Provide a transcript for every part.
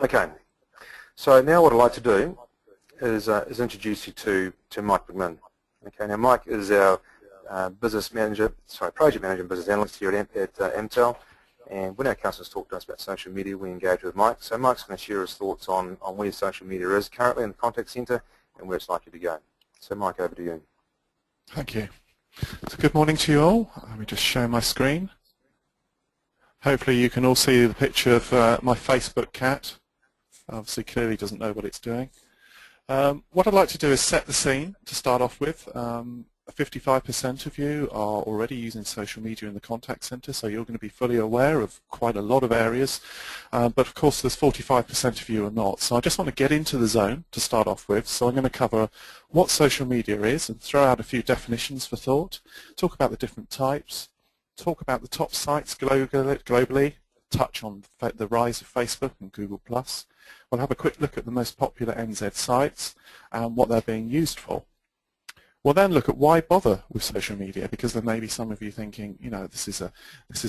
Okay, so now what I'd like to do is introduce you to Mike McMinn. Okay, now Mike is our project manager and business analyst here at Amtel, and when our customers talk to us about social media, we engage with Mike. So Mike's going to share his thoughts on where social media is currently in the contact centre and where it's likely to go. So Mike, over to you. Thank you. So good morning to you all. Let me just show my screen. Hopefully you can all see the picture of my Facebook cat. Obviously clearly doesn't know what it's doing. What I'd like to do is set the scene to start off with. 55% of you are already using social media in the contact center, so you're going to be fully aware of quite a lot of areas. But of course there's 45% of you are not. So I just want to get into the zone to start off with. So I'm going to cover what social media is and throw out a few definitions for thought, talk about the different types, talk about the top sites globally, touch on the rise of Facebook and Google+. We'll have a quick look at the most popular NZ sites and what they're being used for. We'll then look at why bother with social media, because there may be some of you thinking, you know, this is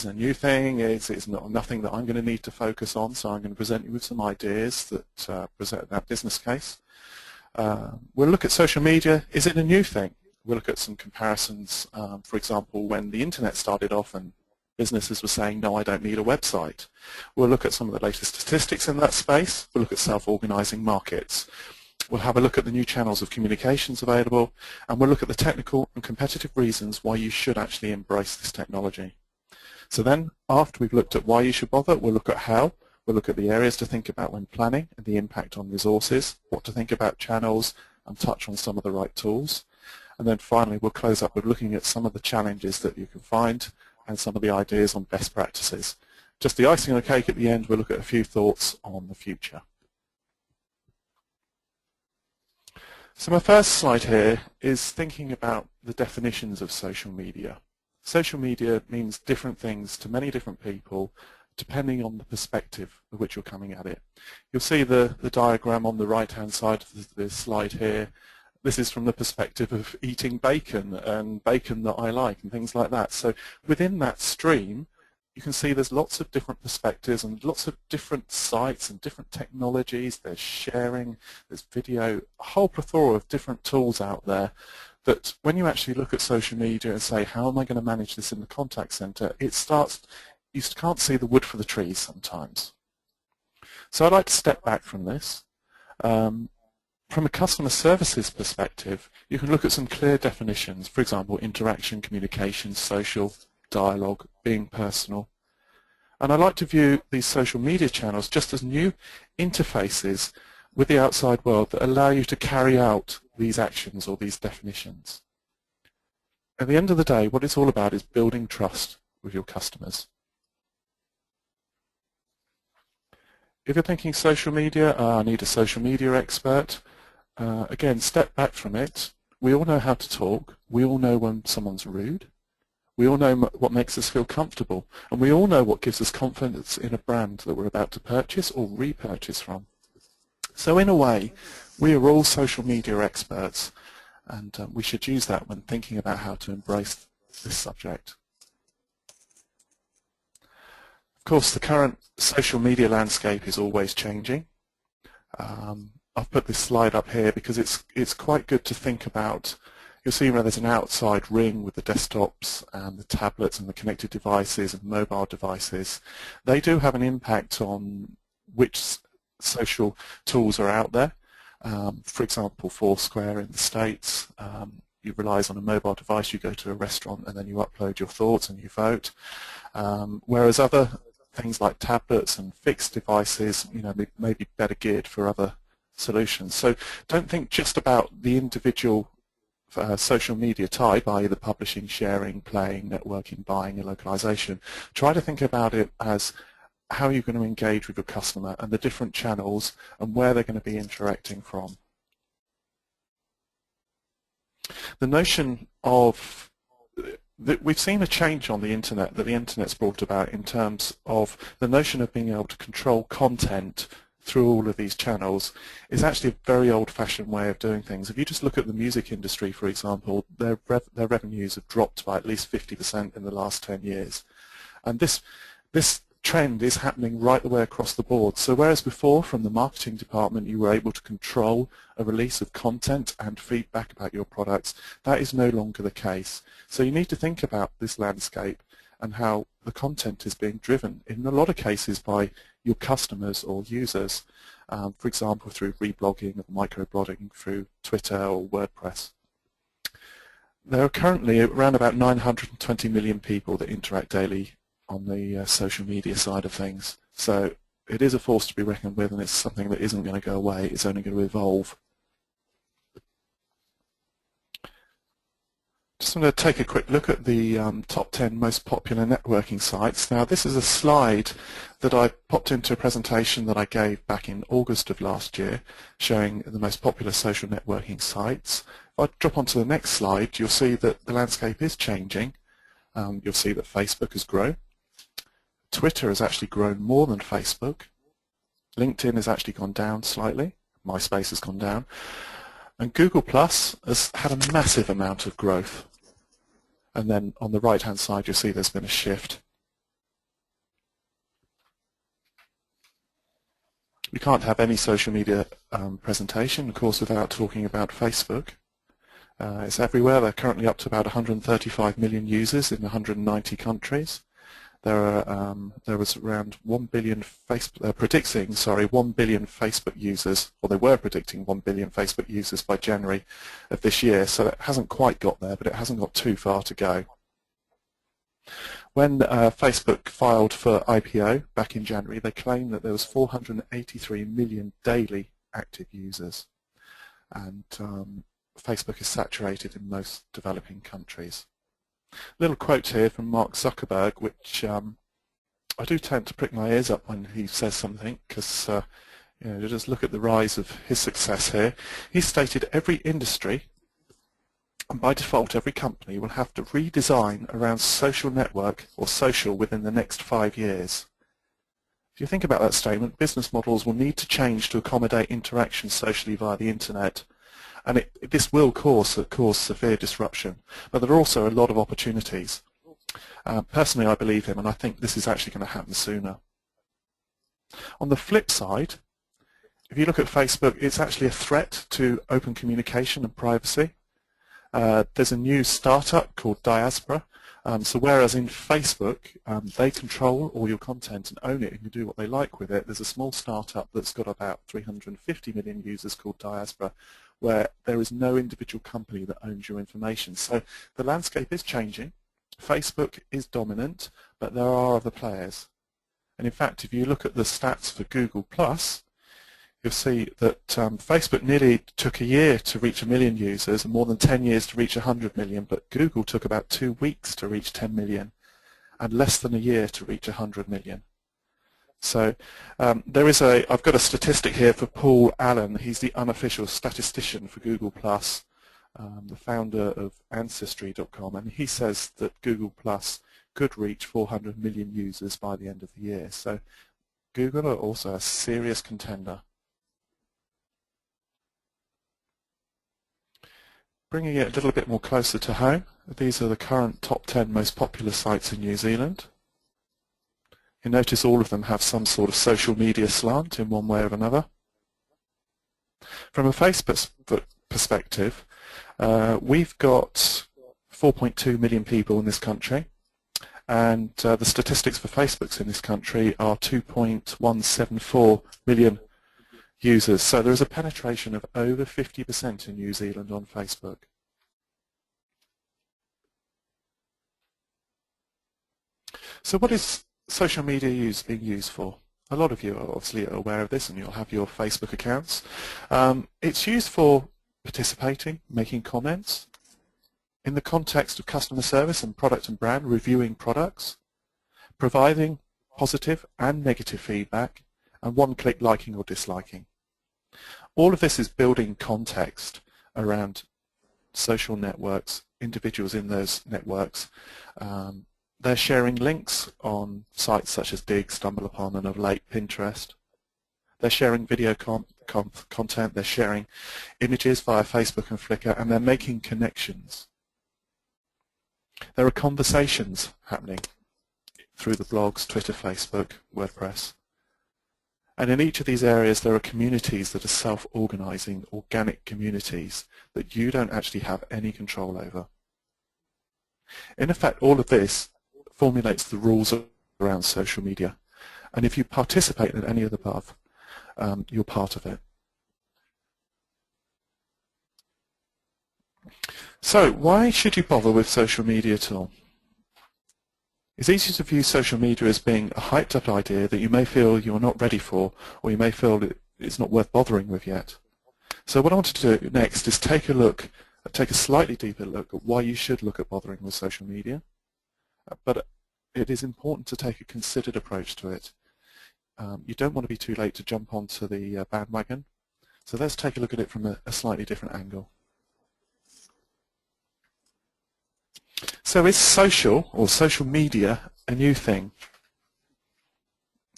a new thing, it's nothing that I'm going to need to focus on, so I'm going to present you with some ideas that present that business case. We'll look at social media, is it a new thing? We'll look at some comparisons, for example, when the internet started off and businesses were saying, no, I don't need a website. We'll look at some of the latest statistics in that space. We'll look at self-organizing markets. We'll have a look at the new channels of communications available, and we'll look at the technical and competitive reasons why you should actually embrace this technology. So then, after we've looked at why you should bother, we'll look at how. We'll look at the areas to think about when planning and the impact on resources, what to think about channels, and touch on some of the right tools. And then finally, we'll close up with looking at some of the challenges that you can find and some of the ideas on best practices. Just the icing on the cake at the end, we'll look at a few thoughts on the future. So my first slide here is thinking about the definitions of social media. Social media means different things to many different people depending on the perspective of which you're coming at it. You'll see the diagram on the right-hand side of this slide here. This is from the perspective of eating bacon and bacon that I like and things like that. So within that stream, you can see there's lots of different perspectives and lots of different sites and different technologies. There's sharing, there's video, a whole plethora of different tools out there that when you actually look at social media and say, how am I going to manage this in the contact center, it starts, you can't see the wood for the trees sometimes. So I'd like to step back from this. From a customer services perspective, you can look at some clear definitions, for example, interaction, communication, social, dialogue, being personal. And I like to view these social media channels just as new interfaces with the outside world that allow you to carry out these actions or these definitions. At the end of the day, what it's all about is building trust with your customers. If you're thinking social media, I need a social media expert, again, step back from it. We all know how to talk. We all know when someone's rude. We all know what makes us feel comfortable, and we all know what gives us confidence in a brand that we're about to purchase or repurchase from. So in a way, we are all social media experts, and we should use that when thinking about how to embrace this subject. Of course, the current social media landscape is always changing. I've put this slide up here because it's quite good to think about. You'll see where there's an outside ring with the desktops and the tablets and the connected devices and mobile devices. They do have an impact on which social tools are out there. For example, Foursquare in the States, you rely on a mobile device, you go to a restaurant and then you upload your thoughts and you vote. Whereas other things like tablets and fixed devices, you know, may be better geared for other solutions. So don't think just about the individual social media type, i.e. the publishing, sharing, playing, networking, buying, and localization. Try to think about it as how you're going to engage with your customer and the different channels and where they're going to be interacting from. The notion of we've seen a change on the internet that the internet's brought about in terms of the notion of being able to control content through all of these channels is actually a very old-fashioned way of doing things. If you just look at the music industry, for example, their revenues have dropped by at least 50% in the last 10 years. And this trend is happening right the way across the board. So whereas before from the marketing department you were able to control a release of content and feedback about your products, that is no longer the case. So you need to think about this landscape and how the content is being driven in a lot of cases by your customers or users, for example through reblogging or microblogging through Twitter or WordPress. There are currently around about 920 million people that interact daily on the social media side of things. So it is a force to be reckoned with, and it's something that isn't going to go away, it's only going to evolve. Just want to take a quick look at the top 10 most popular networking sites. Now this is a slide that I popped into a presentation that I gave back in August of last year showing the most popular social networking sites. If I drop onto the next slide, you'll see that the landscape is changing. You'll see that Facebook has grown. Twitter has actually grown more than Facebook. LinkedIn has actually gone down slightly. MySpace has gone down. And Google Plus has had a massive amount of growth. And then on the right-hand side, you'll see there's been a shift. We can't have any social media presentation, of course, without talking about Facebook. It's everywhere. They're currently up to about 135 million users in 190 countries. There was around 1 billion predicting 1 billion Facebook users, or they were predicting 1 billion Facebook users by January of this year. So it hasn't quite got there, but it hasn't got too far to go. When Facebook filed for IPO back in January, they claimed that there was 483 million daily active users, and Facebook is saturated in most developing countries. Little quote here from Mark Zuckerberg, which I do tend to prick my ears up when he says something, because you just look at the rise of his success here. He stated every industry, and by default every company, will have to redesign around social network or social within the next 5 years. If you think about that statement, business models will need to change to accommodate interaction socially via the internet. And this will cause severe disruption, but there are also a lot of opportunities. Personally, I believe him, and I think this is actually going to happen sooner. On the flip side, if you look at Facebook, it's actually a threat to open communication and privacy. There's a new startup called Diaspora. So whereas in Facebook, they control all your content and own it and can do what they like with it, there's a small startup that's got about 350 million users called Diaspora, where there is no individual company that owns your information. So the landscape is changing. Facebook is dominant, but there are other players. And in fact, if you look at the stats for Google+, you'll see that Facebook nearly took a year to reach 1 million users and more than 10 years to reach 100 million, but Google took about 2 weeks to reach 10 million and less than a year to reach 100 million. So I've got a statistic here for Paul Allen. He's the unofficial statistician for Google+, the founder of Ancestry.com, and he says that Google+ could reach 400 million users by the end of the year. So Google are also a serious contender. Bringing it a little bit more closer to home, these are the current top 10 most popular sites in New Zealand. You notice all of them have some sort of social media slant in one way or another. From a Facebook perspective, we've got 4.2 million people in this country, and the statistics for Facebook's in this country are 2.174 million users. So there is a penetration of over 50% in New Zealand on Facebook. So what is social media being used for? A lot of you are obviously aware of this, and you'll have your Facebook accounts. It's used for participating, making comments, in the context of customer service and product and brand, reviewing products, providing positive and negative feedback, and one-click liking or disliking. All of this is building context around social networks, individuals in those networks. They're sharing links on sites such as Dig, StumbleUpon, and of late Pinterest. They're sharing video content, they're sharing images via Facebook and Flickr, and they're making connections. There are conversations happening through the blogs, Twitter, Facebook, WordPress. And in each of these areas there are communities that are self-organizing, organic communities that you don't actually have any control over. In effect, all of this formulates the rules around social media. And if you participate in any of the above, you're part of it. So why should you bother with social media at all? It's easy to view social media as being a hyped up idea that you may feel you're not ready for, or you may feel it's not worth bothering with yet. So what I want to do next is take a slightly deeper look at why you should look at bothering with social media. But it is important to take a considered approach to it. You don't want to be too late to jump onto the bandwagon. So let's take a look at it from a slightly different angle. So is social or social media a new thing?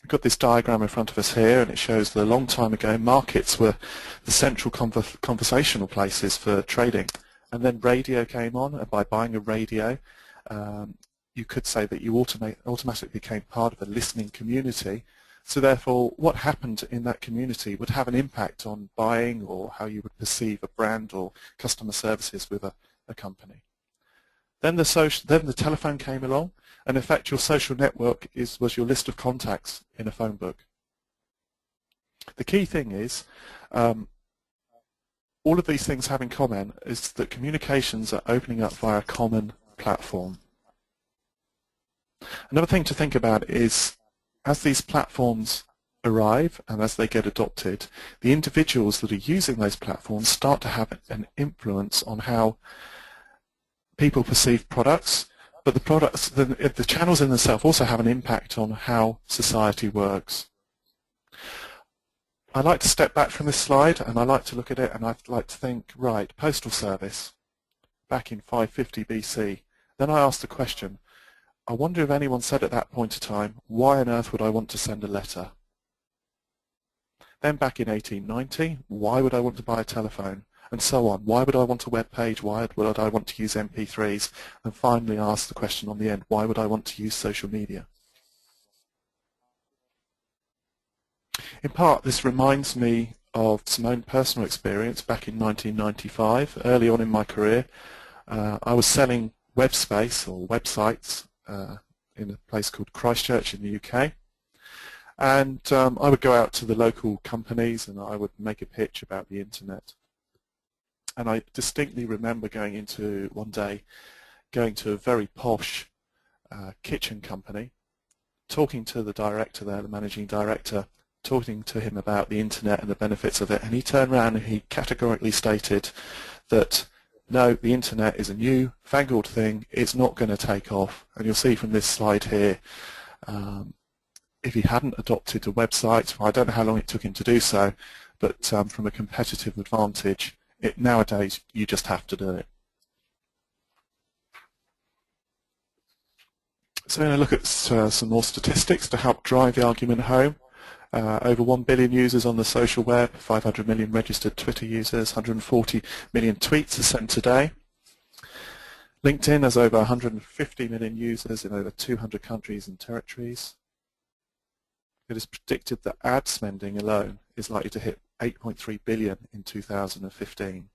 We've got this diagram in front of us here, and it shows that a long time ago markets were the central conversational places for trading. And then radio came on, and by buying a radio, you could say that you automatically became part of a listening community. So therefore, what happened in that community would have an impact on buying or how you would perceive a brand or customer services with a company. Then the telephone came along, and in fact your social network was your list of contacts in a phone book. The key thing is, all of these things have in common is that communications are opening up via a common platform. Another thing to think about is, as these platforms arrive and as they get adopted, the individuals that are using those platforms start to have an influence on how people perceive products, but the channels in themselves also have an impact on how society works. I like to step back from this slide, and I like to look at it, and I'd like to think, right, postal service, back in 550 BC. Then I asked the question, I wonder if anyone said at that point in time, why on earth would I want to send a letter? Then back in 1890, why would I want to buy a telephone? And so on. Why would I want a web page? Why would I want to use MP3s? And finally ask the question on the end, why would I want to use social media? In part, this reminds me of some own personal experience back in 1995. Early on in my career, I was selling web space or websites in a place called Christchurch in the UK. And I would go out to the local companies and I would make a pitch about the internet. And I distinctly remember one day going to a very posh kitchen company, talking to the director there, the managing director, talking to him about the internet and the benefits of it, and he turned around and he categorically stated that no, the internet is a new fangled thing, it's not going to take off. And you'll see from this slide here, if he hadn't adopted a website, well, I don't know how long it took him to do so, but from a competitive advantage, nowadays you just have to do it. So I'm going to look at some more statistics to help drive the argument home. Over 1 billion users on the social web, 500 million registered Twitter users, 140 million tweets are sent today. LinkedIn has over 150 million users in over 200 countries and territories. It is predicted that ad spending alone is likely to hit 8.3 billion in 2015.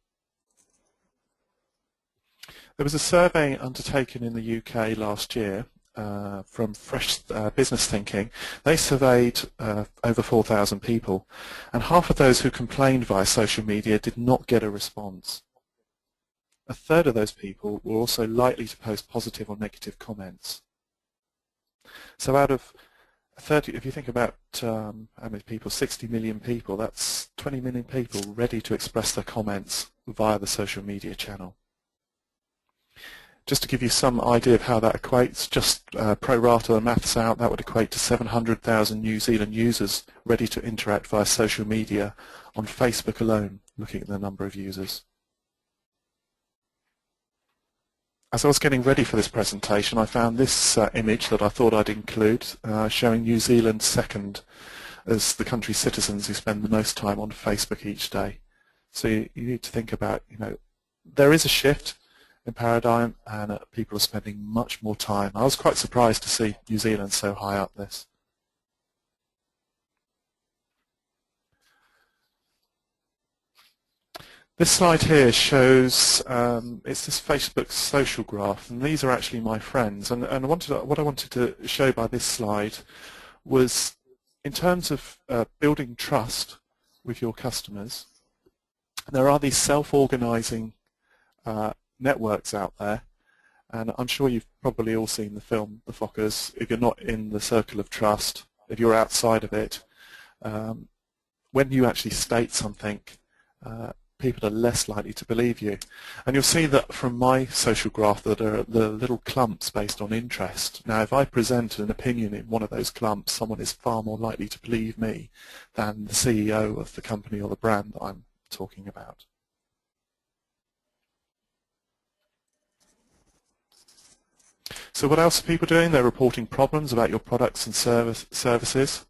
There was a survey undertaken in the UK last year from Fresh Business Thinking. They surveyed over 4,000 people, and half of those who complained via social media did not get a response. A third of those people were also likely to post positive or negative comments. So out of 30, if you think about how many people, 60 million people, that's 20 million people ready to express their comments via the social media channel. Just to give you some idea of how that equates, just pro rata the maths out, that would equate to 700,000 New Zealand users ready to interact via social media on Facebook alone, looking at the number of users. As I was getting ready for this presentation, I found this image that I thought I'd include, showing New Zealand second as the country's citizens who spend the most time on Facebook each day. So you need to think about, there is a shift. in paradigm, and people are spending much more time. I was quite surprised to see New Zealand so high up this. This slide here shows, it's this Facebook social graph, and these are actually my friends. And what I wanted to show by this slide was, in terms of building trust with your customers, there are these self-organizing networks out there, and I'm sure you've probably all seen the film The Fockers. If you're not in the circle of trust, if you're outside of it, when you actually state something, people are less likely to believe you. And you'll see that from my social graph that there are the little clumps based on interest. Now, if I present an opinion in one of those clumps, someone is far more likely to believe me than the CEO of the company or the brand that I'm talking about. So what else are people doing? They're reporting problems about your products and services.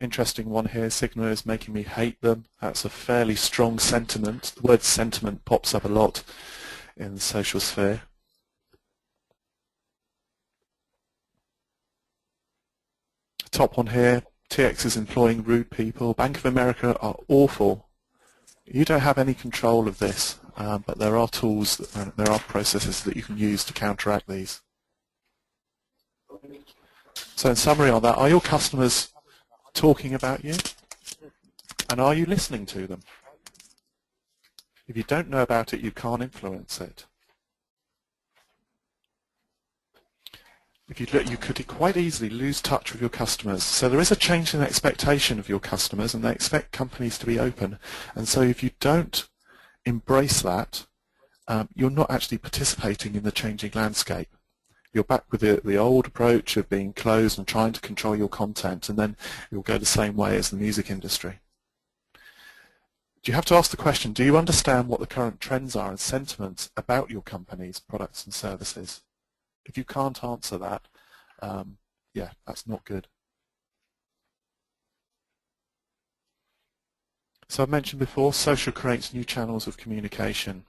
Interesting one here, Sigma is making me hate them. That's a fairly strong sentiment. The word sentiment pops up a lot in the social sphere. Top one here, TX is employing rude people. Bank of America are awful. You don't have any control of this, but there are tools, there are processes that you can use to counteract these. So in summary on that, are your customers talking about you, and are you listening to them? If you don't know about it, you can't influence it. If you could quite easily lose touch with your customers. So there is a change in expectation of your customers, and they expect companies to be open. And so if you don't embrace that, you're not actually participating in the changing landscape. You're back with the old approach of being closed and trying to control your content, and then you'll go the same way as the music industry. Do you have to ask the question, do you understand what the current trends are and sentiments about your company's products and services? If you can't answer that, yeah, that's not good. So I mentioned before, social creates new channels of communication.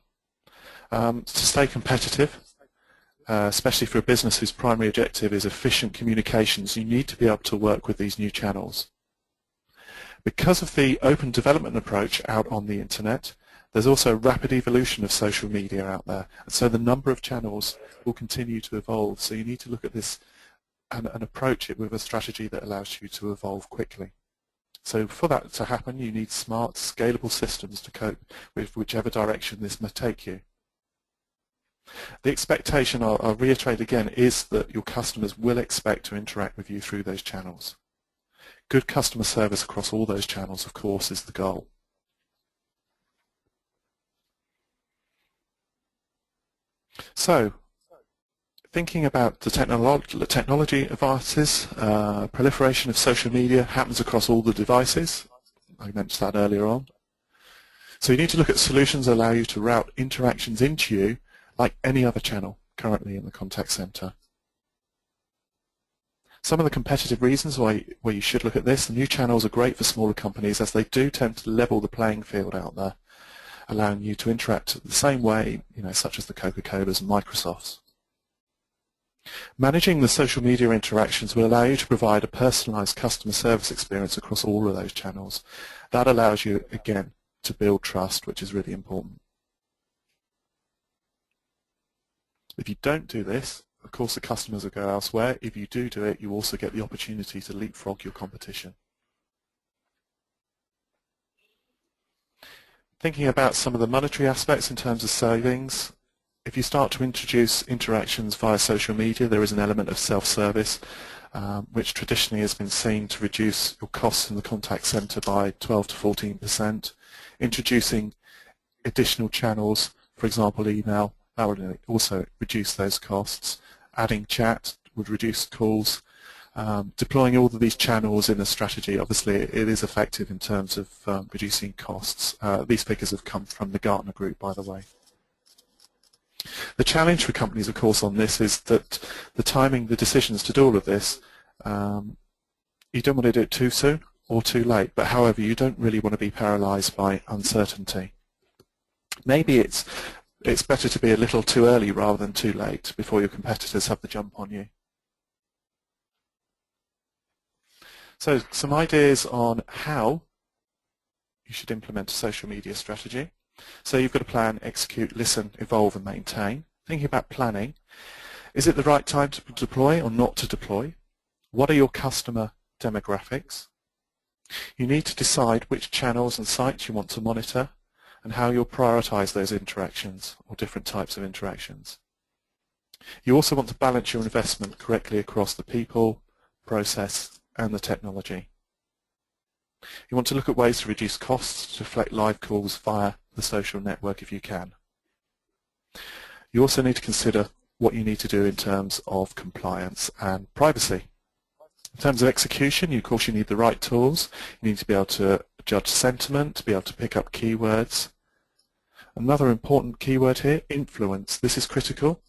To stay competitive, especially for a business whose primary objective is efficient communications, you need to be able to work with these new channels. Because of the open development approach out on the internet, there's also a rapid evolution of social media out there, and so the number of channels will continue to evolve. So you need to look at this and approach it with a strategy that allows you to evolve quickly. So for that to happen, you need smart, scalable systems to cope with whichever direction this may take you. The expectation, I'll reiterate again, is that your customers will expect to interact with you through those channels. Good customer service across all those channels, of course, is the goal. So, thinking about the technology advances, proliferation of social media happens across all the devices. I mentioned that earlier on. So you need to look at solutions that allow you to route interactions into you like any other channel currently in the contact center. Some of the competitive reasons why you should look at this: the new channels are great for smaller companies as they do tend to level the playing field out there, allowing you to interact the same way, such as the Coca-Colas and Microsofts. Managing the social media interactions will allow you to provide a personalized customer service experience across all of those channels. That allows you, again, to build trust, which is really important. If you don't do this, of course the customers will go elsewhere. If you do it, you also get the opportunity to leapfrog your competition. Thinking about some of the monetary aspects in terms of savings, if you start to introduce interactions via social media, there is an element of self-service, which traditionally has been seen to reduce your costs in the contact center by 12 to 14%. Introducing additional channels, for example email, that would also reduce those costs. Adding chat would reduce calls. Deploying all of these channels in a strategy, obviously it is effective in terms of reducing costs. These figures have come from the Gartner Group, by the way. The challenge for companies, of course, on this is that the timing, the decisions to do all of this, you don't want to do it too soon or too late, but however, you don't really want to be paralyzed by uncertainty. Maybe it's it's better to be a little too early rather than too late before your competitors have the jump on you. So some ideas on how you should implement a social media strategy. So you've got to plan, execute, listen, evolve and maintain. Thinking about planning, is it the right time to deploy or not to deploy? What are your customer demographics? You need to decide which channels and sites you want to monitor and how you'll prioritize those interactions or different types of interactions. You also want to balance your investment correctly across the people, process and the technology. You want to look at ways to reduce costs to deflect live calls via the social network if you can. You also need to consider what you need to do in terms of compliance and privacy. In terms of execution, of course, you need the right tools. You need to be able to judge sentiment, to be able to pick up keywords. Another important keyword here, influence. This is critical.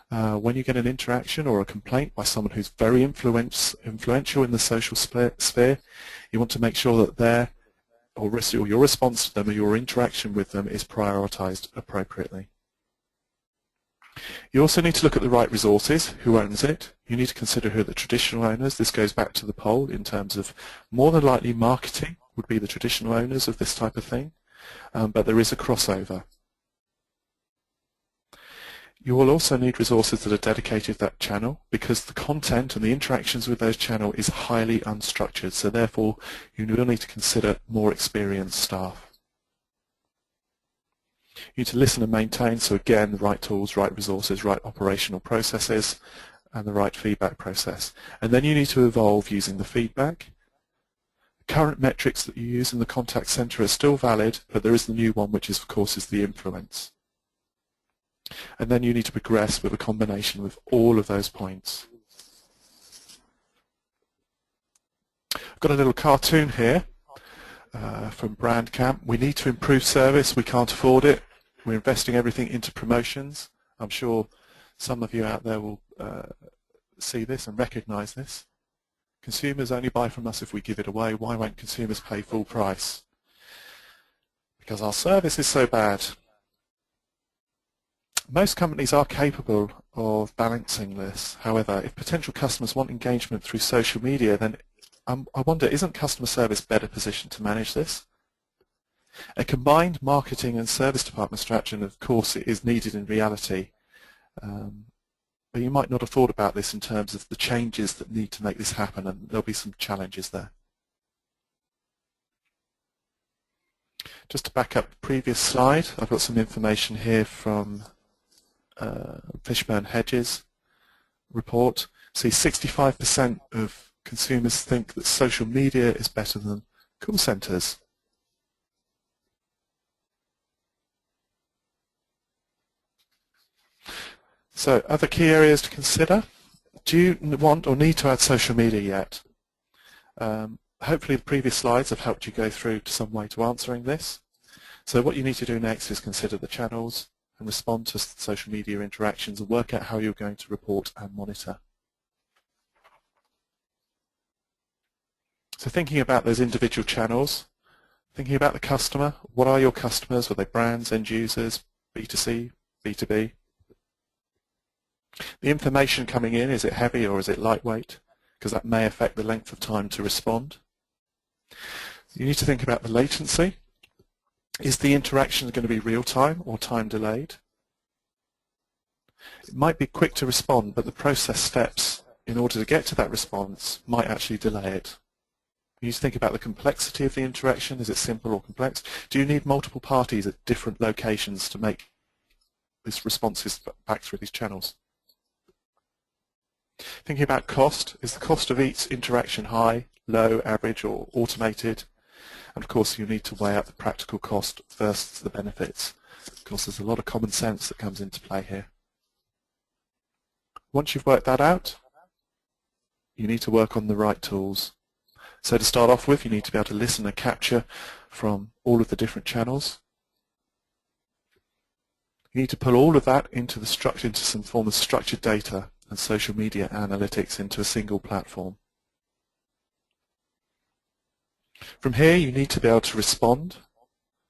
When you get an interaction or a complaint by someone who's very influential in the social sphere, you want to make sure that your response to them or your interaction with them is prioritized appropriately. You also need to look at the right resources, who owns it. You need to consider who are the traditional owners. This goes back to the poll in terms of more than likely marketing would be the traditional owners of this type of thing, but there is a crossover. You will also need resources that are dedicated to that channel because the content and the interactions with those channels is highly unstructured, so therefore you will need to consider more experienced staff. You need to listen and maintain, so again, the right tools, right resources, right operational processes, and the right feedback process. And then you need to evolve using the feedback. The current metrics that you use in the contact center are still valid, but there is the new one, which is, of course, is the influence. And then you need to progress with a combination with all of those points. I've got a little cartoon here from Brand Camp. We need to improve service. We can't afford it. We're investing everything into promotions. I'm sure some of you out there will see this and recognize this. Consumers only buy from us if we give it away. Why won't consumers pay full price? Because our service is so bad. Most companies are capable of balancing this. However, if potential customers want engagement through social media, then I wonder, isn't customer service better positioned to manage this? A combined marketing and service department strategy, and of course it is needed in reality, but you might not have thought about this in terms of the changes that need to make this happen, and there'll be some challenges there. Just to back up the previous slide, I've got some information here from Fishburne Hedges report. See, 65% of consumers think that social media is better than call centers. So, other key areas to consider. Do you want or need to add social media yet? Hopefully the previous slides have helped you go through to some way to answering this. So what you need to do next is consider the channels and respond to social media interactions and work out how you're going to report and monitor. So thinking about those individual channels, thinking about the customer, what are your customers? Are they brands, end users, B2C, B2B? The information coming in, is it heavy or is it lightweight? Because that may affect the length of time to respond. You need to think about the latency. Is the interaction going to be real-time or time delayed? It might be quick to respond, but the process steps in order to get to that response might actually delay it. You need to think about the complexity of the interaction. Is it simple or complex? Do you need multiple parties at different locations to make these responses back through these channels? Thinking about cost. Is the cost of each interaction high, low, average, or automated? And of course, you need to weigh up the practical cost versus the benefits. Of course, there's a lot of common sense that comes into play here. Once you've worked that out, you need to work on the right tools. So to start off with, you need to be able to listen and capture from all of the different channels. You need to pull all of that into the structure, into some form of structured data and social media analytics into a single platform. From here, you need to be able to respond.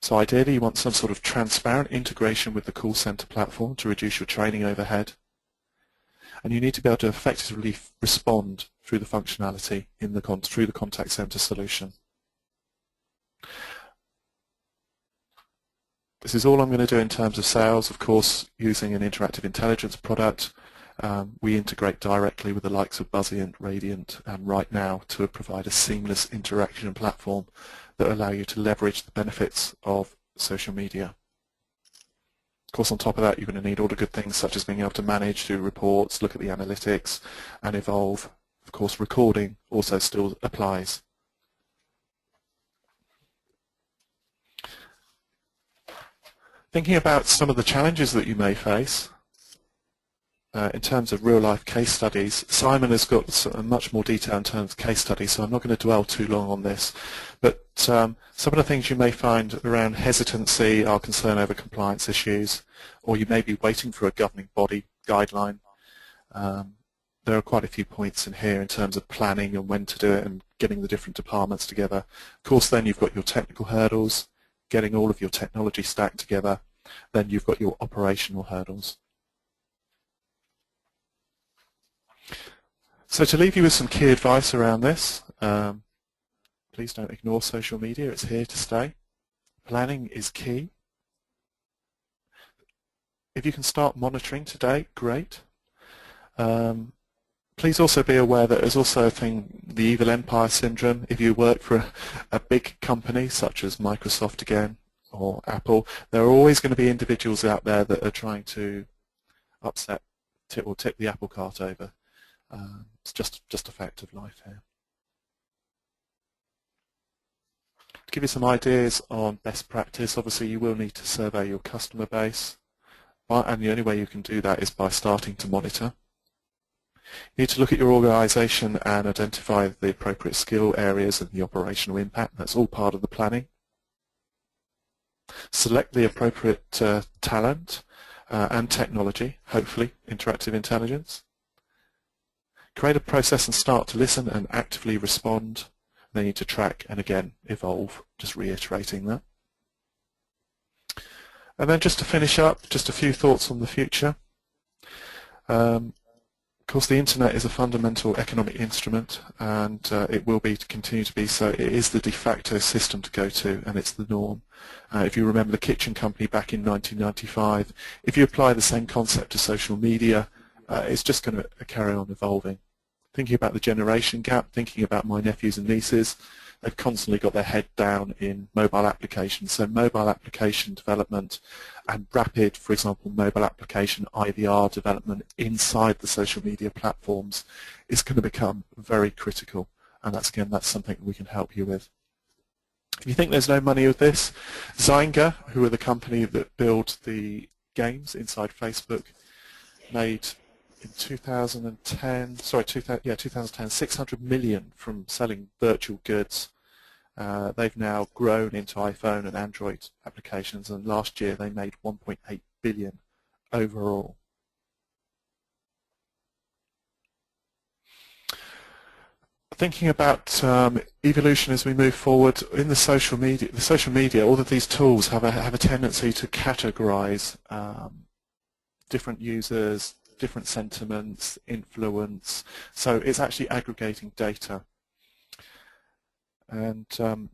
So ideally you want some sort of transparent integration with the call center platform to reduce your training overhead. And you need to be able to effectively respond through the functionality through the contact center solution. This is all I'm going to do in terms of sales. Of course, using an interactive intelligence product, we integrate directly with the likes of Buzzient, Radiant, and Right Now to provide a seamless interaction platform that allow you to leverage the benefits of social media. Of course, on top of that, you're going to need all the good things such as being able to manage, do reports, look at the analytics, and evolve. Of course, recording also still applies. Thinking about some of the challenges that you may face in terms of real-life case studies, Simon has got much more detail in terms of case studies, so I'm not going to dwell too long on this. But some of the things you may find around hesitancy are concern over compliance issues, or you may be waiting for a governing body guideline. There are quite a few points in here in terms of planning and when to do it and getting the different departments together. Of course, then you've got your technical hurdles, getting all of your technology stacked together. Then you've got your operational hurdles. So to leave you with some key advice around this, please don't ignore social media. It's here to stay. Planning is key. If you can start monitoring today, great. Please also be aware that there's also a thing, the evil empire syndrome. If you work for a big company such as Microsoft again or Apple, there are always going to be individuals out there that are trying to upset or tip the apple cart over. It's just a fact of life here. To give you some ideas on best practice, obviously you will need to survey your customer base, and the only way you can do that is by starting to monitor. You need to look at your organisation and identify the appropriate skill areas and the operational impact. That's all part of the planning. Select the appropriate talent and technology, hopefully interactive intelligence. Create a process and start to listen and actively respond. They need to track and again evolve, just reiterating that. And then just to finish up, just a few thoughts on the future. Of course, the internet is a fundamental economic instrument, and it will continue to be so. It is the de facto system to go to, and it's the norm. If you remember the kitchen company back in 1995, if you apply the same concept to social media, it's just going to carry on evolving. Thinking about the generation gap, thinking about my nephews and nieces, they've constantly got their head down in mobile applications. So mobile application development and rapid, for example, mobile application IVR development inside the social media platforms is going to become very critical. And that's something we can help you with. If you think there's no money with this, Zynga, who are the company that build the games inside Facebook, made in 2010, 600 million from selling virtual goods. They've now grown into iPhone and Android applications, and last year they made 1.8 billion overall. Thinking about evolution as we move forward in the social media, all of these tools have a tendency to categorize different users, different sentiments, influence. So it's actually aggregating data. And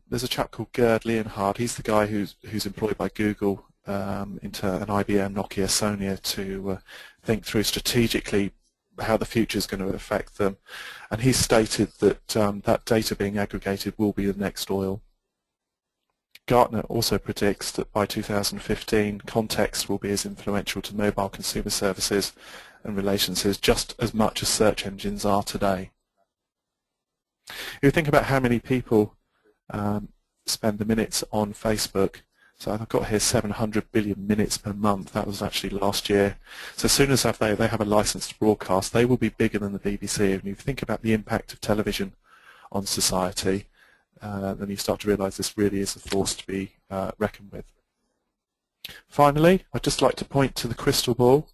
there's a chap called Gerd Leonhard. He's the guy who's employed by Google, into an IBM, Nokia, Sony to think through strategically how the future is going to affect them. And he stated that that data being aggregated will be the next oil. Gartner also predicts that by 2015, context will be as influential to mobile consumer services and relationships just as much as search engines are today. If you think about how many people spend the minutes on Facebook, so I've got here 700 billion minutes per month. That was actually last year. So as soon as they have a license to broadcast, they will be bigger than the BBC. And if you think about the impact of television on society, then you start to realise this really is a force to be reckoned with. Finally, I'd just like to point to the crystal ball.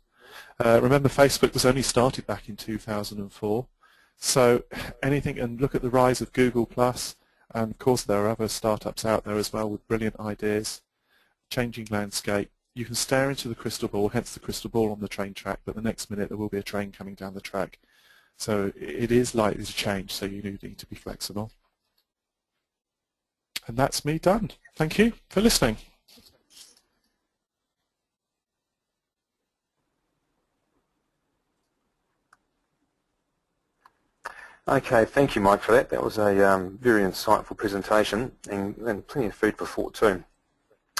Remember, Facebook was only started back in 2004. So anything, and look at the rise of Google+, and of course there are other startups out there as well with brilliant ideas. changing landscape. You can stare into the crystal ball, hence the crystal ball on the train track, but the next minute there will be a train coming down the track. So it is likely to change, so you do need to be flexible. And that's me done. Thank you for listening. Okay, thank you, Mike, for that. That was a very insightful presentation and plenty of food for thought too.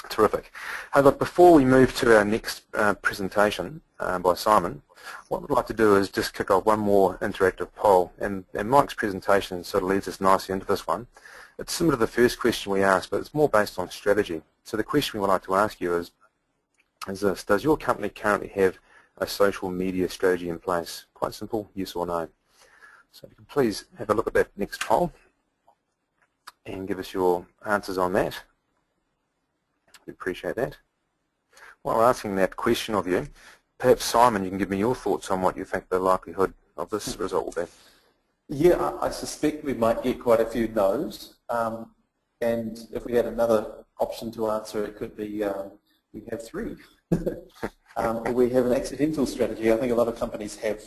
Terrific. Hey, look, before we move to our next presentation by Simon, what we'd like to do is just kick off one more interactive poll, and Mike's presentation sort of leads us nicely into this one. It's similar to the first question we asked, but it's more based on strategy. So the question we would like to ask you is this: does your company currently have a social media strategy in place? Quite simple, yes or no. So if you can please have a look at that next poll and give us your answers on that. We appreciate that. While we're asking that question of you, perhaps Simon, you can give me your thoughts on what you think the likelihood of this result will be. Yeah, I suspect we might get quite a few no's, and if we had another option to answer, it could be we have 3. We have an accidental strategy. I think a lot of companies have,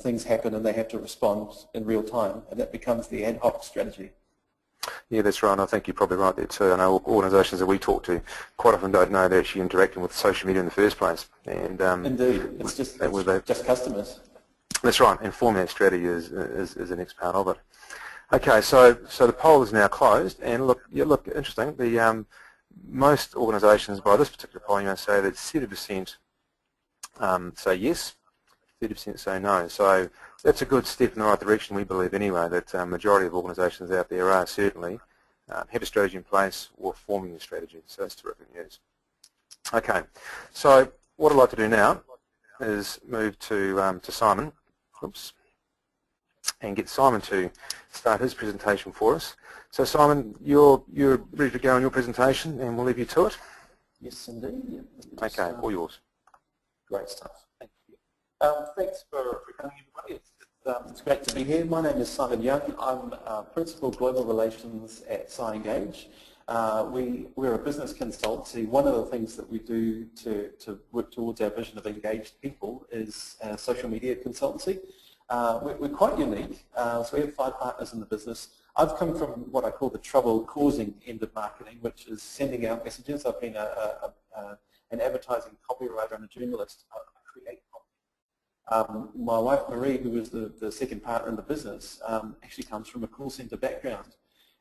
things happen and they have to respond in real time, and that becomes the ad hoc strategy. Yeah, that's right, and I think you're probably right there too. I know organisations that we talk to quite often don't know they're actually interacting with social media in the first place. And indeed, it's just customers. That's right, and forming that strategy is the next part of it. Okay, so the poll is now closed, and look, interesting. The most organisations by this particular poll, you may say that 70% say yes, 30% say no. So that's a good step in the right direction, we believe anyway, that a majority of organisations out there are certainly have a strategy in place or forming a strategy. So that's terrific news. Okay, so what I'd like to do now is move to Simon, and get Simon to start his presentation for us. So Simon, you're ready to go on your presentation, and we'll leave you to it. Yes, indeed. Yeah. Okay, all yours. Great stuff. Thank you. Thanks for coming, everybody. It's great to be here. My name is Simon Young. I'm Principal Global Relations at CCiNZ. We're a business consultancy. One of the things that we do to work towards our vision of engaged people is social media consultancy. We're quite unique. So we have 5 partners in the business. I've come from what I call the trouble-causing end of marketing, which is sending out messages. I've been an advertising copywriter and a journalist. I create content. My wife Marie, who is the second partner in the business, actually comes from a call center background.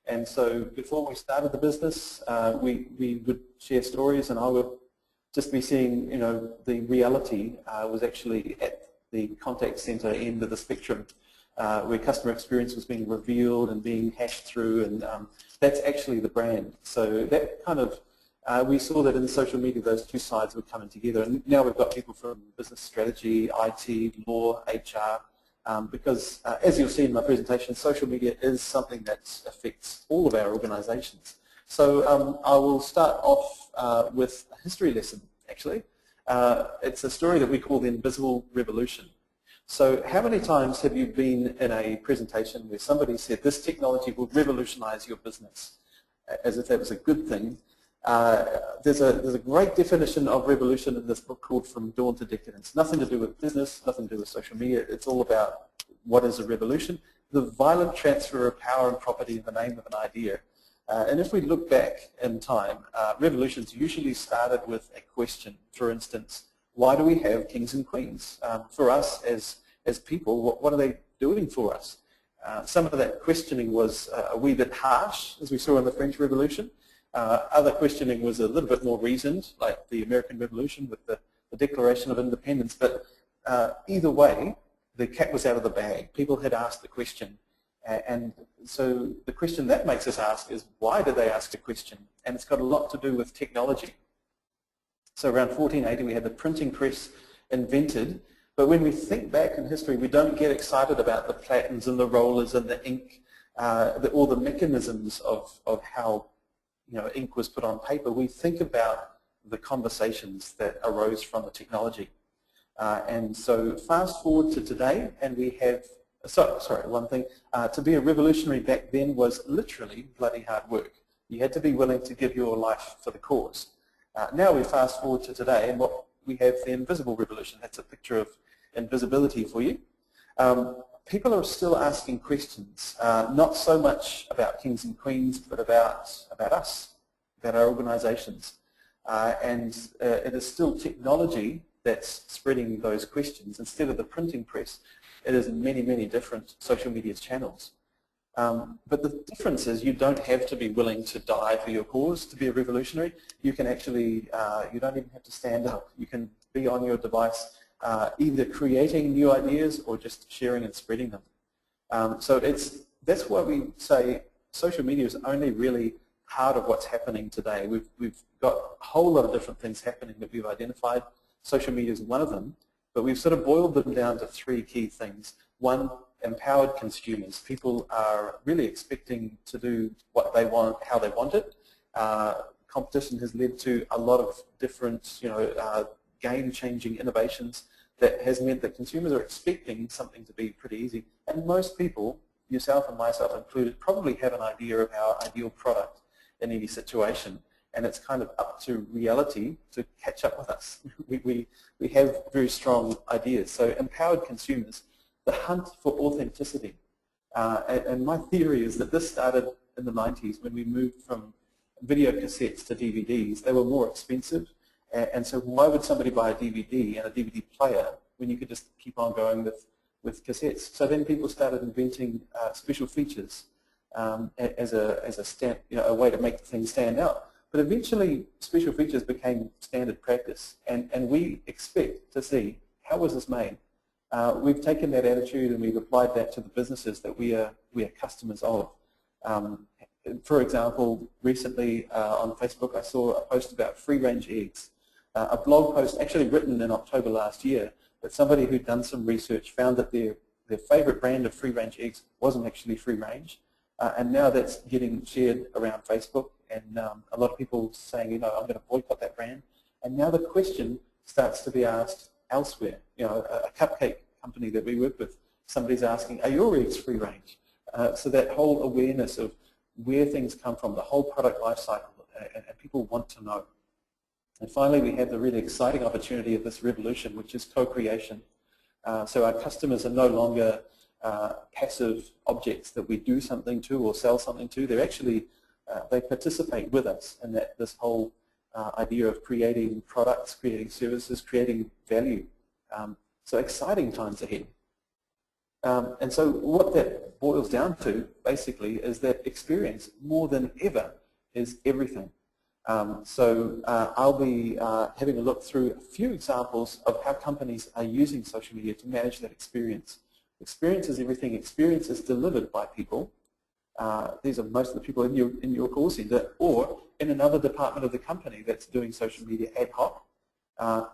And so before we started the business, we would share stories, and I would just be seeing, the reality was actually at the contact center end of the spectrum, where customer experience was being revealed and being hashed through, and that's actually the brand. So that kind of, we saw that in social media, those two sides were coming together, and now we've got people from business strategy, IT, law, HR, because as you'll see in my presentation, social media is something that affects all of our organizations. So I will start off with a history lesson, actually. It's a story that we call the Invisible Revolution. So how many times have you been in a presentation where somebody said this technology will revolutionize your business, as if that was a good thing? There's a great definition of revolution in this book called From Dawn to Decadence. Nothing to do with business, nothing to do with social media. It's all about what is a revolution: the violent transfer of power and property in the name of an idea. And if we look back in time, revolutions usually started with a question. For instance, why do we have kings and queens? For us as people, what are they doing for us? Some of that questioning was a wee bit harsh, as we saw in the French Revolution. Other questioning was a little bit more reasoned, like the American Revolution with the Declaration of Independence. But either way, the cat was out of the bag. People had asked the question. And so the question that makes us ask is, why did they ask the question? And it's got a lot to do with technology. So around 1480, we had the printing press invented. But when we think back in history, we don't get excited about the platens and the rollers and the ink, all the mechanisms of how ink was put on paper. We think about the conversations that arose from the technology. And so fast forward to today, and we have, one thing, to be a revolutionary back then was literally bloody hard work. You had to be willing to give your life for the cause. Now we fast forward to today, and what we have the invisible revolution. That's a picture of invisibility for you. People are still asking questions, not so much about kings and queens, but about us, about our organisations. And it is still technology that's spreading those questions. Instead of the printing press, it is many, many different social media channels. But the difference is you don't have to be willing to die for your cause to be a revolutionary. You can actually, you don't even have to stand up. You can be on your device either creating new ideas or just sharing and spreading them. So that's why we say social media is only really part of what's happening today. We've got a whole lot of different things happening that we've identified. Social media is one of them, but we've sort of boiled them down to three key things. One, empowered consumers. People are really expecting to do what they want, how they want it. Competition has led to a lot of different, game-changing innovations that has meant that consumers are expecting something to be pretty easy. And most people, yourself and myself included, probably have an idea of our ideal product in any situation. And it's kind of up to reality to catch up with us. We have very strong ideas. So empowered consumers, the hunt for authenticity. And my theory is that this started in the 90s when we moved from video cassettes to DVDs. They were more expensive. And so why would somebody buy a DVD and a DVD player when you could just keep on going with cassettes? So then people started inventing special features as a way to make things stand out. But eventually special features became standard practice, and we expect to see how was this made. We've taken that attitude and we've applied that to the businesses that we are customers of. For example, recently on Facebook I saw a post about free-range eggs. A blog post actually written in October last year, but somebody who'd done some research found that their favourite brand of free-range eggs wasn't actually free-range, and now that's getting shared around Facebook, and a lot of people saying, I'm going to boycott that brand. And now the question starts to be asked elsewhere. A cupcake company that we work with, somebody's asking, are your eggs free-range? So that whole awareness of where things come from, the whole product life cycle, and people want to know. And finally, we have the really exciting opportunity of this revolution, which is co-creation. So our customers are no longer passive objects that we do something to or sell something to. They're actually, they participate with us in this whole idea of creating products, creating services, creating value. So exciting times ahead. And so what that boils down to, basically, is that experience, more than ever, is everything. So I'll be having a look through a few examples of how companies are using social media to manage that experience. Experience is everything. Experience is delivered by people. These are most of the people in your call center or in another department of the company that's doing social media ad hoc.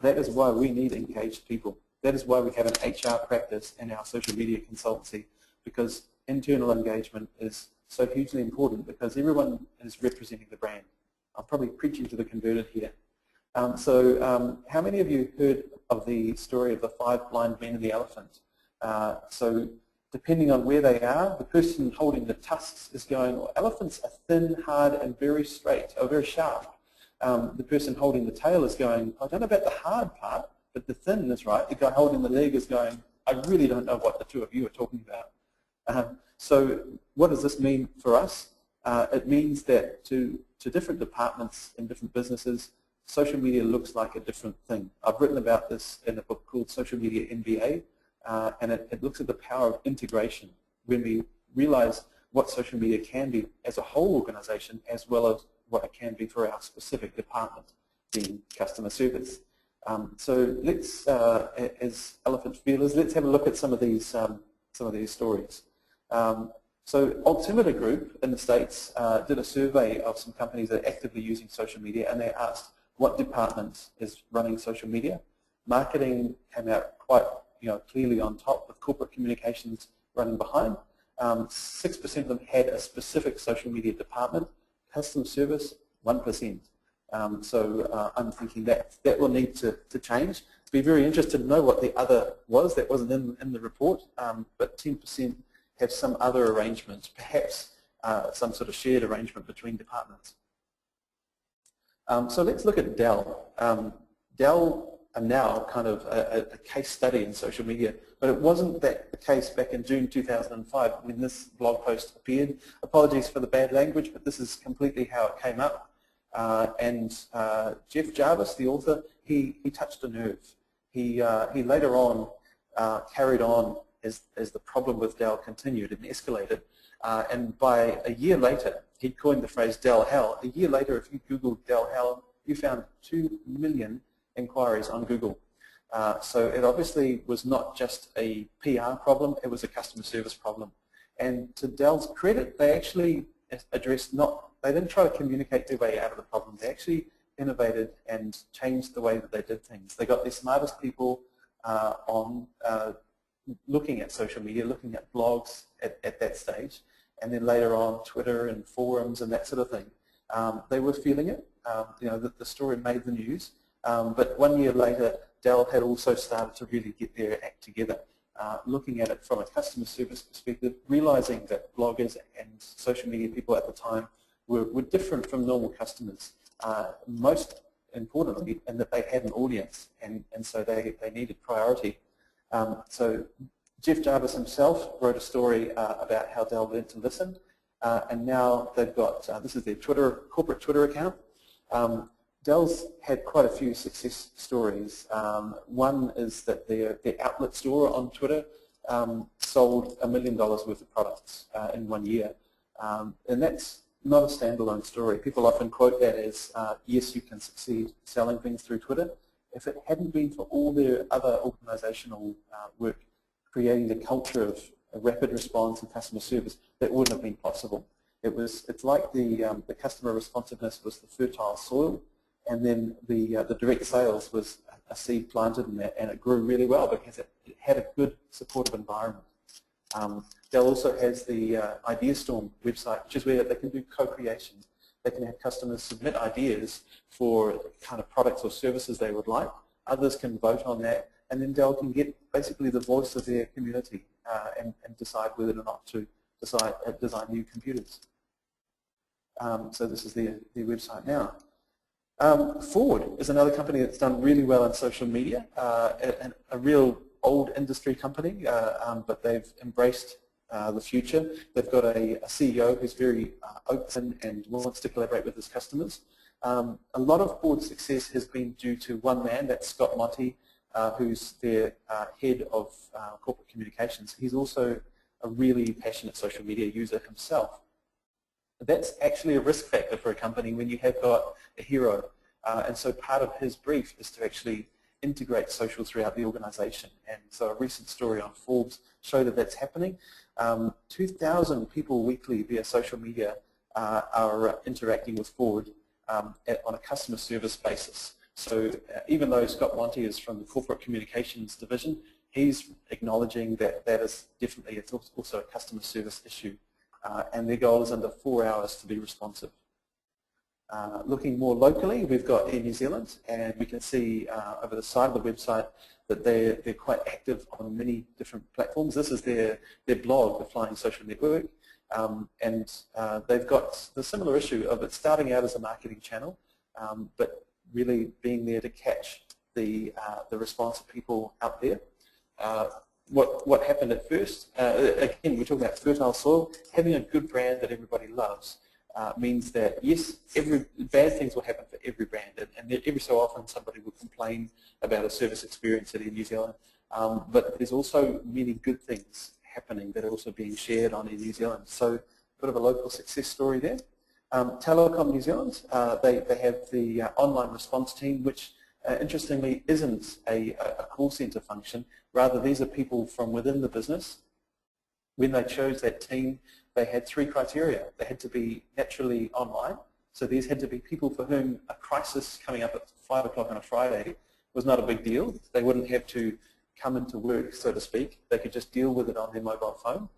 That is why we need engaged people. That is why we have an HR practice in our social media consultancy, because internal engagement is so hugely important because everyone is representing the brand. I'm probably preaching to the converted here. How many of you heard of the story of the 5 blind men and the elephant? So depending on where they are, the person holding the tusks is going, well, elephants are thin, hard, and very straight, or very sharp. The person holding the tail is going, I don't know about the hard part, but the thin is right. The guy holding the leg is going, I really don't know what the two of you are talking about. So what does this mean for us? It means that to different departments in different businesses, social media looks like a different thing. I've written about this in a book called Social Media MBA, and it looks at the power of integration when we realize what social media can be as a whole organization as well as what it can be for our specific department, being customer service. So let's, as elephant feelers, let's have a look at some of these stories. So Altimeter Group in the States did a survey of some companies that are actively using social media, and they asked what department is running social media. Marketing came out quite clearly on top, with corporate communications running behind. 6% of them had a specific social media department. Customer service, 1%. So I'm thinking that will need to change. Be very interested to know what the other was. That wasn't in the report, but 10% have some other arrangement, perhaps some sort of shared arrangement between departments. So let's look at Dell. Dell are now kind of a case study in social media, but it wasn't that the case back in June 2005 when this blog post appeared. Apologies for the bad language, but this is completely how it came up. Jeff Jarvis, the author, he touched a nerve. He later on carried on as the problem with Dell continued and escalated. And by a year later, he coined the phrase Dell Hell. A year later, if you Googled Dell Hell, you found 2 million inquiries on Google. So it obviously was not just a PR problem, it was a customer service problem. And to Dell's credit, they actually addressed they didn't try to communicate their way out of the problem. They actually innovated and changed the way that they did things. They got their smartest people on looking at social media, looking at blogs at that stage, and then later on Twitter and forums and that sort of thing. They were feeling it. The story made the news. But 1 year later, Dell had also started to really get their act together, looking at it from a customer service perspective, realizing that bloggers and social media people at the time were different from normal customers, most importantly, in that they had an audience, and so they needed priority. So Jeff Jarvis himself wrote a story about how Dell learned to listen, and now they've got, this is their corporate Twitter account. Dell's had quite a few success stories. One is that their outlet store on Twitter sold $1 million worth of products in 1 year. And that's not a standalone story. People often quote that as, yes, you can succeed selling things through Twitter. If it hadn't been for all their other organizational work, creating the culture of a rapid response and customer service, that wouldn't have been possible. It's like the customer responsiveness was the fertile soil, and then the direct sales was a seed planted in that, and it grew really well because it had a good supportive environment. Dell also has the IdeaStorm website, which is where they can do co-creation. They can have customers submit ideas for the kind of products or services they would like. Others can vote on that, and then Dell can get basically the voice of their community and decide whether or not to design new computers. So this is their website now. Ford is another company that's done really well in social media, a real old industry company, but they've embraced the future. They've got a CEO who's very open and wants to collaborate with his customers. A lot of Ford's success has been due to one man, that's Scott Monty, who's their head of corporate communications. He's also a really passionate social media user himself. That's actually a risk factor for a company when you have got a hero. And so part of his brief is to actually integrate social throughout the organization. And so a recent story on Forbes showed that that's happening. 2,000 people weekly via social media are interacting with Ford on a customer service basis. So even though Scott Monty is from the corporate communications division, he's acknowledging that that is definitely, it's also a customer service issue. And their goal is under 4 hours to be responsive. Looking more locally, we've got Air New Zealand, and we can see over the side of the website that they're quite active on many different platforms. This is their blog, the Flying Social Network, and they've got the similar issue of it starting out as a marketing channel, but really being there to catch the response of people out there. What happened at first, again, we're talking about fertile soil. Having a good brand that everybody loves means that, yes, bad things will happen for every brand, and every so often somebody will complain about a service experience at Air New Zealand, but there's also many good things happening that are also being shared on Air New Zealand. So a bit of a local success story there. Telecom New Zealand, they have the online response team, which interestingly isn't a call center function. Rather, these are people from within the business. When they chose that team, they had 3 criteria. They had to be naturally online. So these had to be people for whom a crisis coming up at 5 o'clock on a Friday was not a big deal. They wouldn't have to come into work, so to speak. They could just deal with it on their mobile phone,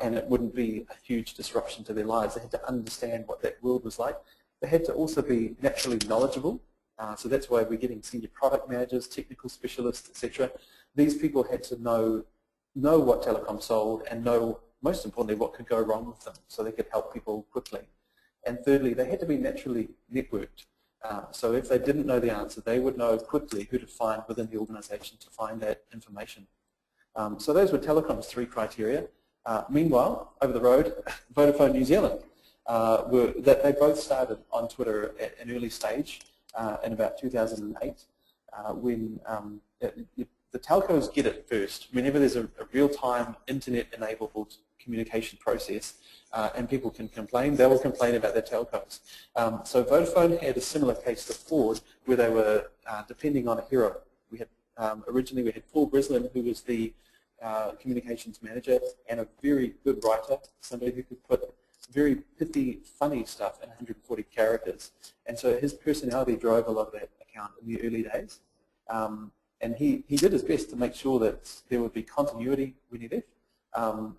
and it wouldn't be a huge disruption to their lives. They had to understand what that world was like. They had to also be naturally knowledgeable. So that's why we're getting senior product managers, technical specialists, etc. These people had to know what telecom sold and know, most importantly, what could go wrong with them, so they could help people quickly. And thirdly, they had to be naturally networked. So if they didn't know the answer, they would know quickly who to find within the organisation to find that information. So those were Telecom's 3 criteria. Meanwhile, over the road, Vodafone New Zealand, they both started on Twitter at an early stage in about 2008 when the telcos get it first. Whenever there's a real-time internet-enabled communication process and people can complain, they will complain about their telcos. So Vodafone had a similar case to Ford where they were depending on a hero. We had originally we had Paul Breslin, who was the communications manager and a very good writer, somebody who could put very pithy, funny stuff in 140 characters. And so his personality drove a lot of that account in the early days. And he did his best to make sure that there would be continuity when he left.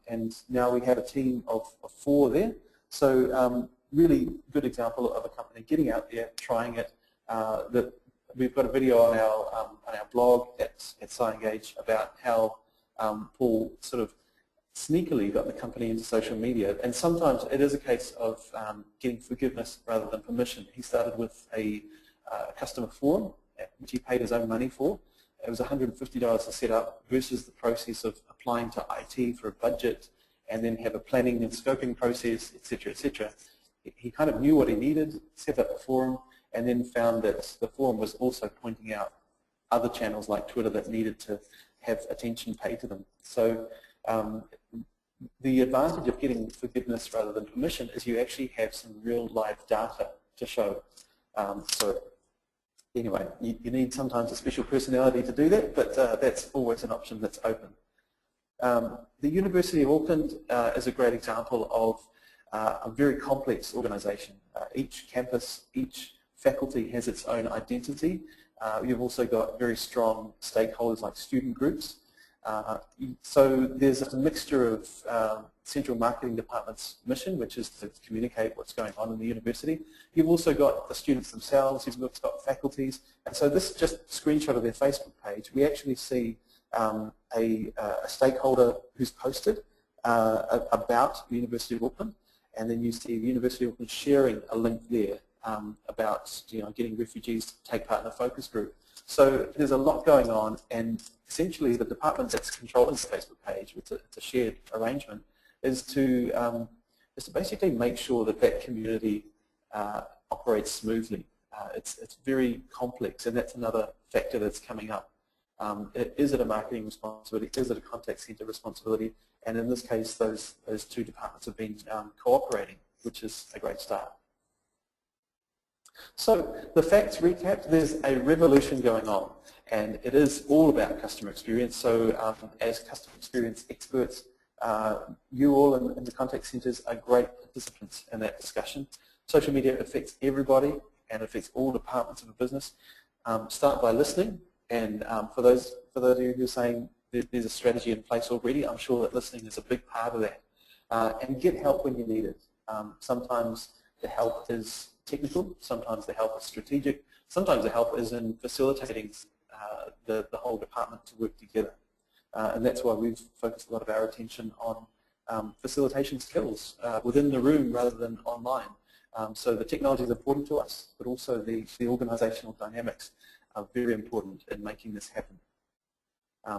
And now we have a team of 4 there. So really good example of a company getting out there, trying it. We've got a video on our blog at CCiNZ about how Paul sort of sneakily got the company into social media. And sometimes it is a case of getting forgiveness rather than permission. He started with a customer forum, which he paid his own money for. It was $150 to set up versus the process of applying to IT for a budget and then have a planning and scoping process, etc., etc. He kind of knew what he needed, set up a forum, and then found that the forum was also pointing out other channels like Twitter that needed to have attention paid to them. So the advantage of getting forgiveness rather than permission is you actually have some real live data to show. So anyway, you need sometimes a special personality to do that, but that's always an option that's open. The University of Auckland is a great example of a very complex organisation. Each campus, each faculty has its own identity. You've also got very strong stakeholders like student groups. So there's a mixture of Central Marketing Department's mission, which is to communicate what's going on in the university. You've also got the students themselves, you've got faculties, and so this is just a screenshot of their Facebook page. We actually see a stakeholder who's posted about the University of Auckland, and then you see the University of Auckland sharing a link there about getting refugees to take part in a focus group. So there's a lot going on, and essentially the department that's controlling the Facebook page, it's a shared arrangement, is to basically make sure that that community operates smoothly. It's very complex, and that's another factor that's coming up. Is it a marketing responsibility? Is it a contact center responsibility? And in this case, those 2 departments have been cooperating, which is a great start. So the facts recap, there's a revolution going on, and it is all about customer experience. So as customer experience experts, you all in the contact centers are great participants in that discussion. Social media affects everybody and affects all departments of a business. Start by listening, and for those of you who are saying there's a strategy in place already, I'm sure that listening is a big part of that. And get help when you need it. Sometimes the help is technical, sometimes the help is strategic, sometimes the help is in facilitating the whole department to work together. And that's why we've focused a lot of our attention on facilitation skills within the room rather than online. So the technology is important to us, but also the organisational dynamics are very important in making this happen.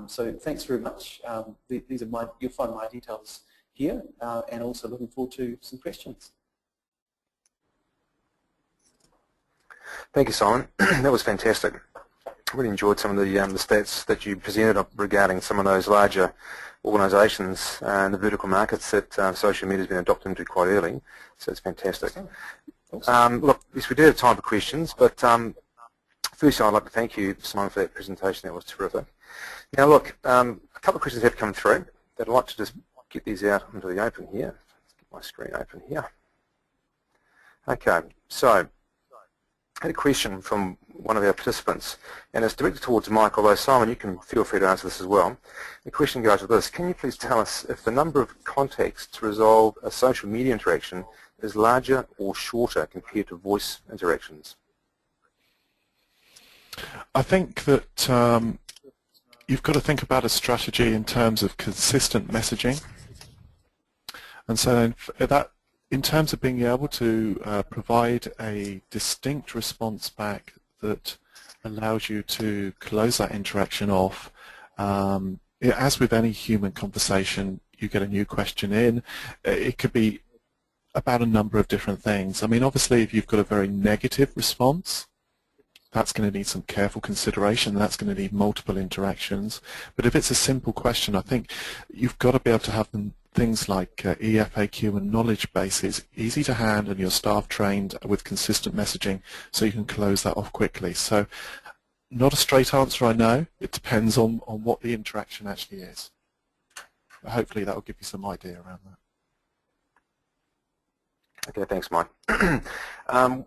So thanks very much. These are you'll find my details here, and also looking forward to some questions. Thank you, Simon. That was fantastic. I really enjoyed some of the stats that you presented regarding some of those larger organisations and the vertical markets that social media has been adopted into quite early. So it's fantastic. Awesome. Look, yes, we do have time for questions, but firstly I'd like to thank you, Simon, for that presentation. That was terrific. Now look, a couple of questions have come through that I'd like to just get these out into the open here. Let's get my screen open here. Okay, so I had a question from one of our participants, and it's directed towards Mike, although Simon, you can feel free to answer this as well. The question goes with this: can you please tell us if the number of contacts to resolve a social media interaction is larger or shorter compared to voice interactions? I think that you've got to think about a strategy in terms of consistent messaging, and so that in terms of being able to provide a distinct response back that allows you to close that interaction off, as with any human conversation, you get a new question in. It could be about a number of different things. I mean, obviously, if you've got a very negative response, that's going to need some careful consideration. That's going to need multiple interactions. But if it's a simple question, I think you've got to be able to have things like EFAQ and knowledge bases easy to hand and your staff trained with consistent messaging so you can close that off quickly. So not a straight answer, I know. It depends on what the interaction actually is. But hopefully that will give you some idea around that. Okay, thanks, Mike.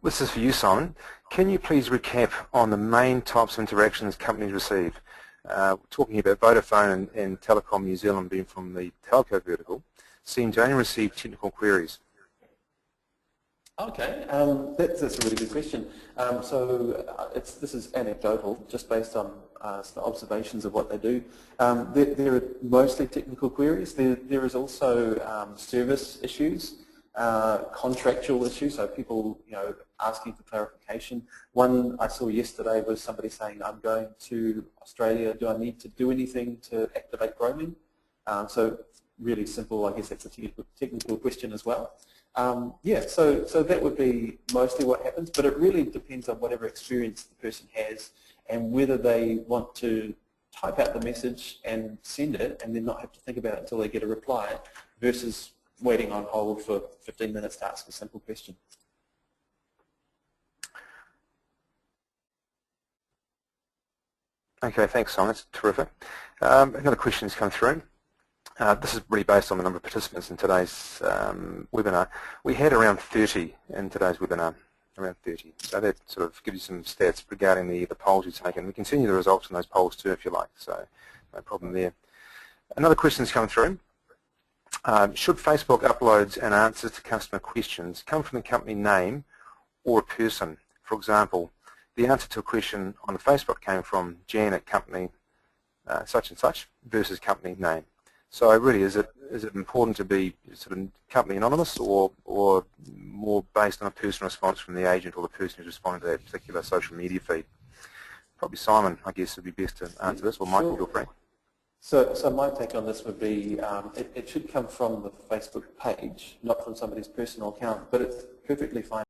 This is for you, Simon. Can you please recap on the main types of interactions companies receive? We're talking about Vodafone and Telecom New Zealand being from the telco vertical, seem to only receive technical queries. Okay, that's a really good question. This is anecdotal, just based on some observations of what they do. There are mostly technical queries. There is also service issues, contractual issues, so people asking for clarification. One I saw yesterday was somebody saying, I'm going to Australia, do I need to do anything to activate roaming? So really simple, I guess that's a technical question as well. So that would be mostly what happens, but it really depends on whatever experience the person has and whether they want to type out the message and send it and then not have to think about it until they get a reply versus waiting on hold for 15 minutes to ask a simple question. Okay, thanks, Simon. That's terrific. Another question has come through. This is really based on the number of participants in today's webinar. We had around 30 in today's webinar, around 30. So that sort of gives you some stats regarding the polls you've taken. We can send you the results in those polls too if you like, so no problem there. Another question has come through. Should Facebook uploads and answers to customer questions come from the company name or a person? For example, the answer to a question on the Facebook came from Jan at company such and such versus company name. So really, is it important to be sort of company anonymous or more based on a personal response from the agent or the person who's responding to that particular social media feed? Probably Simon, I guess, would be best to answer this, or Michael, feel free. So my take on this would be it should come from the Facebook page, not from somebody's personal account, but it's perfectly fine